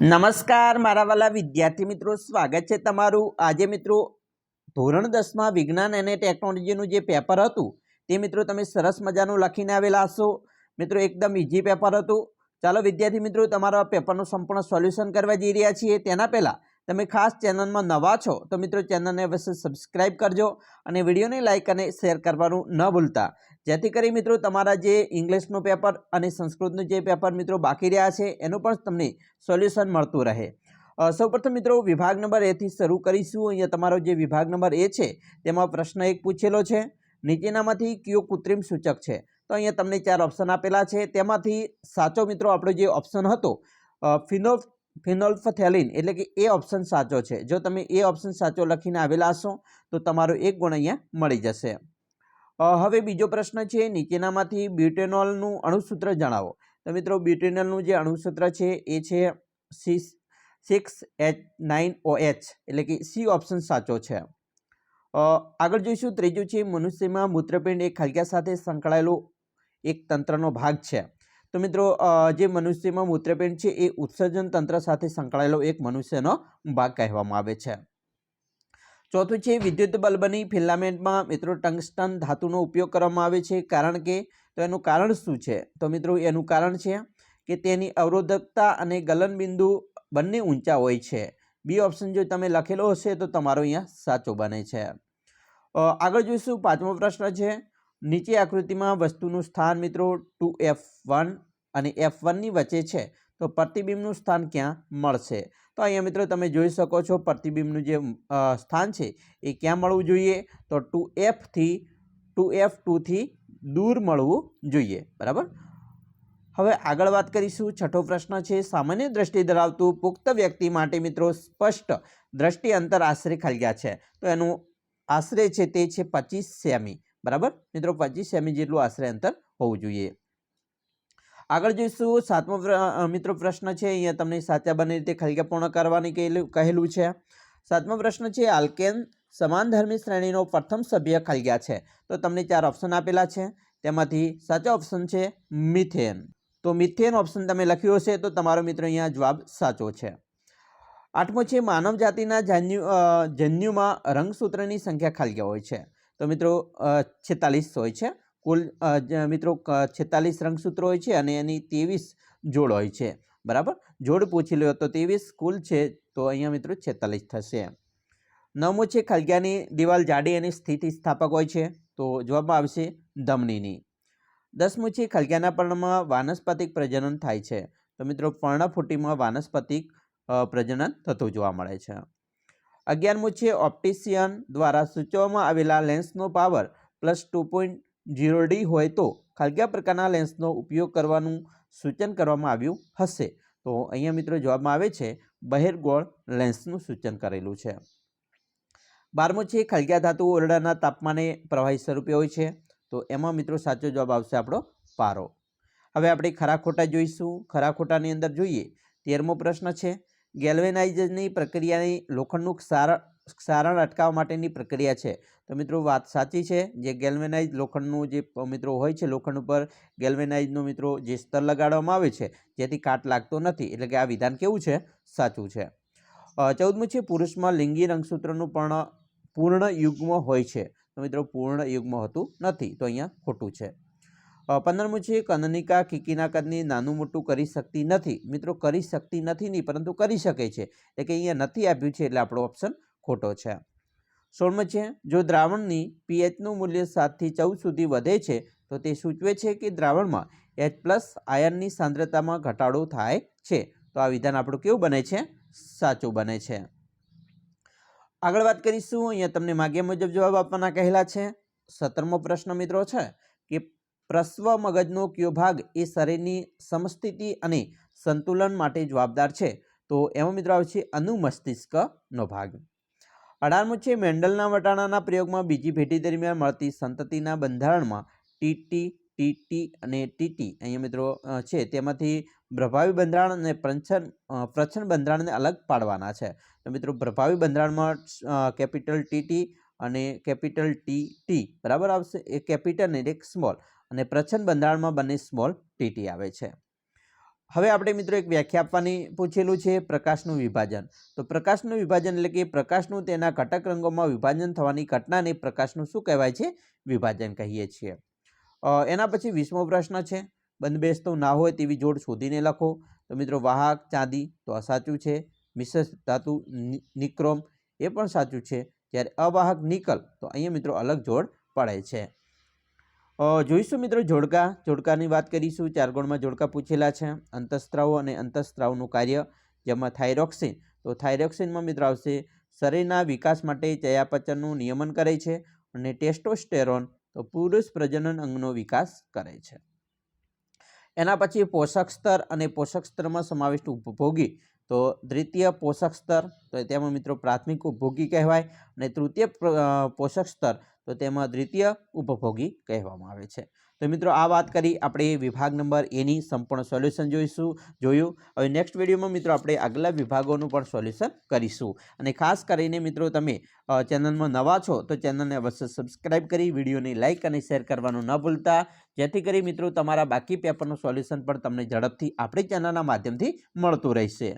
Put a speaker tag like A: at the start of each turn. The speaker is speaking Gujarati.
A: નમસ્કાર મારા વાલા વિદ્યાર્થી મિત્રો, સ્વાગત છે તમારું। આજે મિત્રો ધોરણ 10 માં વિજ્ઞાન અને ટેકનોલોજીનું જે પેપર હતું તે મિત્રો તમે સરસ મજાનું લખીને આવેલા હશો। મિત્રો એકદમ ઈઝી પેપર હતું। ચાલો વિદ્યાર્થી મિત્રો, તમારા પેપરનું સંપૂર્ણ સોલ્યુશન કરવા જઈ રહ્યા છીએ। તેના પહેલા તમે ખાસ ચેનલમાં નવા છો તો મિત્રો ચેનલને અવશ્ય સબસ્ક્રાઇબ કરજો અને વિડીયોને લાઇક અને શેર કરવાનું ન ભૂલતા, જેથી કરી મિત્રો તમારા જે ઇંગ્લિશનું પેપર અને સંસ્કૃતનું જે પેપર મિત્રો બાકી રહ્યા છે એનું પણ તમને સોલ્યુશન મળતું રહે। સૌપ્રથમ મિત્રો વિભાગ નંબર એ થી શરૂ કરીશું। અહીંયા તમારો જે વિભાગ નંબર એ છે તેમાં પ્રશ્ન 1 પૂછેલો છે, નીચેનામાંથી કયો કૃત્રિમ સૂચક છે? તો અહીંયા તમને 4 ઓપ્શન આપેલા છે, તેમાંથી સાચો મિત્રો આપણો જે ઓપ્શન હતો ફિનોલ્ફથેલિન, એટલે કે એ ઓપ્શન સાચો છે। જો તમે એ ઓપ્શન સાચો લખીને આવેલા હશો તો તમારો 1 ગુણ અહીંયા મળી જશે। હવે બીજો પ્રશ્ન છે, નીચેનામાંથી બ્યુટેનોલનું અણુસૂત્ર જણાવો। તો મિત્રો બ્યુટેનોલનું જે અણુસૂત્ર છે એ છે C6H9OH, એટલે કે સી ઓપ્શન સાચો છે। આગળ જોઈશું, ત્રીજું છે, મનુષ્યમાં મૂત્રપિંડ એક ખાલિયા સાથે સંકળાયેલો એક તંત્રનો ભાગ છે। તો મિત્રો જે મનુષ્યમાં મૂત્રપિંડ છે એ ઉત્સર્જન તંત્ર સાથે સંકળાયેલો એક મનુષ્યનો ભાગ કહેવામાં આવે છે। ચોથું છે, વિદ્યુત બલ્બની ફિલામેન્ટમાં મિત્રો ટંગસ્ટન ધાતુનો ઉપયોગ કરવામાં આવે છે, કારણ કે તો એનું કારણ શું છે? તો મિત્રો એનું કારણ છે કે તેની અવરોધકતા અને ગલનબિંદુ બંને ઊંચા હોય છે। બી ઓપ્શન જો તમે લખેલો હશે તો તમારો અહીંયા સાચો બને છે। આગળ જોઈશું, પાંચમો પ્રશ્ન છે, નીચે આકૃતિમાં વસ્તુનું સ્થાન મિત્રો 2F1 અને F1 ની વચ્ચે છે, તો પ્રતિબિંબનું સ્થાન ક્યાં મળશે? તો અહીંયા મિત્રો તમે જોઈ શકો છો પ્રતિબિંબનું જે સ્થાન છે એ ક્યાં મળવું જોઈએ? તો 2F2 થી દૂર મળવું જોઈએ, બરાબર। હવે આગળ વાત કરીશું, છઠ્ઠો પ્રશ્ન છે, સામાન્ય દ્રષ્ટિ ધરાવતું પુખ્ત વ્યક્તિ માટે મિત્રો સ્પષ્ટ દ્રષ્ટિ અંતર આશરે ખાલિયા છે, તો એનું આશરે છે તે છે 25 સેમી, બરાબર મિત્રો, 25 સેમી જેટલું આશરે અંતર હોવું જોઈએ। આગળ જોઈશું, સાતમો મિત્રો પ્રશ્ન છે, અહીંયા તમને સાચા બને રીતે ખાલિયા પૂર્ણ કરવાની કહેલું છે। સાતમો પ્રશ્ન છે, આલ્કેન સમાનધર્મી શ્રેણીનો પ્રથમ સભ્ય ખાલિયા છે, તો તમને 4 ઓપ્શન આપેલા છે, તેમાંથી સાચો ઓપ્શન છે મિથેન। તો મિથેન ઓપ્શન તમે લખ્યો હશે તો તમારો મિત્રો અહીંયા જવાબ સાચો છે। આઠમો છે, માનવ જાતિના જન્યુમાં રંગસૂત્રની સંખ્યા ખાલિયા હોય છે, તો મિત્રો 46 હોય છે કુલ, મિત્રો 46 રંગસૂત્રો હોય છે અને એની 23 જોડ હોય છે, બરાબર। જોડ પૂછી લો તો 23 કુલ છે, તો અહીંયા મિત્રો 46 થશે। નવમો છે, ખાલિયાની દિવાલ જાડી અને સ્થિતિસ્થાપક હોય છે, તો જવાબમાં આવશે ધમનીની। 10મું છે, ખાલિયાના પર્ણમાં વાનસ્પતિક પ્રજનન થાય છે, તો મિત્રો પર્ણફૂટીમાં વાનસ્પતિક પ્રજનન થતું જોવા મળે છે। 11મું છે, ઓપ્ટિશિયન દ્વારા સૂચવવામાં આવેલા લેન્સનો પાવર +2.0D હોય તો ખાલિયા પ્રકારના લેન્સનો ઉપયોગ કરવાનું સૂચન કરવામાં આવ્યું હશે, તો અહીંયા મિત્રો જવાબમાં આવે છે બહિર્ગોળ લેન્સનું સૂચન કરેલું છે। 12મું છે, ખાલિયા ધાતુ ઓરડાના તાપમાને પ્રવાહી સ્વરૂપે હોય છે, તો એમાં મિત્રો સાચો જવાબ આવશે આપણો પારો। હવે આપણે ખરા ખોટા જોઈશું। ખરા ખોટાની અંદર જોઈએ, 13મો પ્રશ્ન છે, ગેલ્વેનાઇઝની પ્રક્રિયાની લોખંડનું ક્ષારણ અટકાવવા માટેની પ્રક્રિયા છે, તો મિત્રો વાત સાચી છે। જે ગેલ્વેનાઇઝ લોખંડનું જે મિત્રો હોય છે, લોખંડ ઉપર ગેલ્વેનાઇઝનો મિત્રો જે સ્તર લગાડવામાં આવે છે જેથી કાટ લાગતો નથી, એટલે કે આ વિધાન કેવું છે? સાચું છે। 14મું છે, પુરુષમાં લિંગી રંગસૂત્રનું પૂર્ણ યુગ્મ હોય છે, તો મિત્રો પૂર્ણ યુગ્મ હોતું નથી, તો અહીંયા ખોટું છે। 15મું છે, કનનિકા કીકીના કદને નાનું મોટું કરી શકતી નથી, મિત્રો કરી શકતી નથી નહીં પરંતુ કરી શકે છે, એટલે કે અહીંયા નથી આપ્યું છે, એટલે આપણો ઓપ્શન ખોટો છે। 16મું છે, જો દ્રાવણની પીએચનું મૂલ્ય 7 થી 14 સુધી વધે છે તો તે સૂચવે છે કે દ્રાવણમાં H+ આયનની સાંદ્રતામાં ઘટાડો થાય છે, તો આ વિધાન આપણું કેવું બને છે? સાચું બને છે। આગળ વાત કરીશું, અહીંયા તમને માગ્યા મુજબ જવાબ આપવાના કહેલા છે। 17મો પ્રશ્ન મિત્રો છે કે પ્રસ્વ મગજનો કયો ભાગ એ શરીરની સમસ્થિતિ અને સંતુલન માટે જવાબદાર છે? તો એમાં મિત્રો આવશે અનુમસ્તિષ્કનો ભાગ। 18મું છે, મેન્ડલના વટાણાના પ્રયોગમાં બીજી પેઢી દરમિયાન મળતી સંતતિના બંધારણમાં ટીટી, ટીટી અને ટીટી અહીંયા મિત્રો છે, તેમાંથી પ્રભાવી બંધારણ અને પ્રચ્છન્ન બંધારણને અલગ પાડવાના છે, તો મિત્રો પ્રભાવી બંધારણમાં કેપિટલ ટીટી અને કેપિટલ ટી બરાબર આવશે, એક કેપિટલ અને એક સ્મોલ, અને પ્રચ્છન્ન બંધારણમાં બંને સ્મોલ ટીટી આવે છે। હવે આપણે મિત્રો એક વ્યાખ્યા આપવાની પૂછેલું છે પ્રકાશનું વિભાજન. તો પ્રકાશનું વિભાજન એટલે કે પ્રકાશનું તેના ઘટક રંગોમાં વિભાજન થવાની ઘટનાને પ્રકાશનું શું કહેવાય છે? વિભાજન કહીએ છીએ. એના પછી 20મો પ્રશ્ન છે, બંધબેસતું ના હોય તેવી જોડ શોધીને લખો. તો મિત્રો વાહક ચાંદી તો આ સાચું છે. મિશ્ર ધાતુ નિક્રોમ એ પણ સાચું છે. જ્યારે અવાહક નિકલ તો અહીંયા મિત્રો અલગ જોડ પડે છે. જોઈશું મિત્રો જોડકાની વાત કરીશું. 4 ગુણમાં જોડકા પૂછેલા છે. અંતઃસ્ત્રાવો અને અંતઃસ્ત્રાવનું કાર્ય, જેમાં થાઇરોક્સિન તો થાઇરોક્સિનમાં મિત્રો આવશે શરીરના વિકાસ માટે ચયાપચયનું નિયમન કરે છે. અને ટેસ્ટોસ્ટેરોન તો પુરુષ પ્રજનન અંગનો વિકાસ કરે છે. એના પછી પોષક સ્તર અને પોષક સ્તરમાં સમાવિષ્ટ ઉપભોગી તો દ્વિતીય પોષક સ્તર તો તેમાં મિત્રો પ્રાથમિક ઉપભોગી કહેવાય, અને તૃતીય પોષક સ્તર તો તેમાં દ્વિતીય ઉપભોગી કહેવામાં આવે છે. તો મિત્રો આ વાત કરી આપણે વિભાગ નંબર એની સંપૂર્ણ સોલ્યુશન જોયું. હવે નેક્સ્ટ વિડીયોમાં મિત્રો આપણે આગલા વિભાગોનું પણ સોલ્યુશન કરીશું. અને ખાસ કરીને મિત્રો તમે ચેનલમાં નવા છો તો ચેનલને અવશ્ય સબસ્ક્રાઇબ કરી વિડીયોને લાઇક અને શેર કરવાનું ન ભૂલતા, જેથી કરી મિત્રો તમારા બાકી પેપરનું સોલ્યુશન પણ તમને ઝડપથી આપણી ચેનલના માધ્યમથી મળતું રહેશે.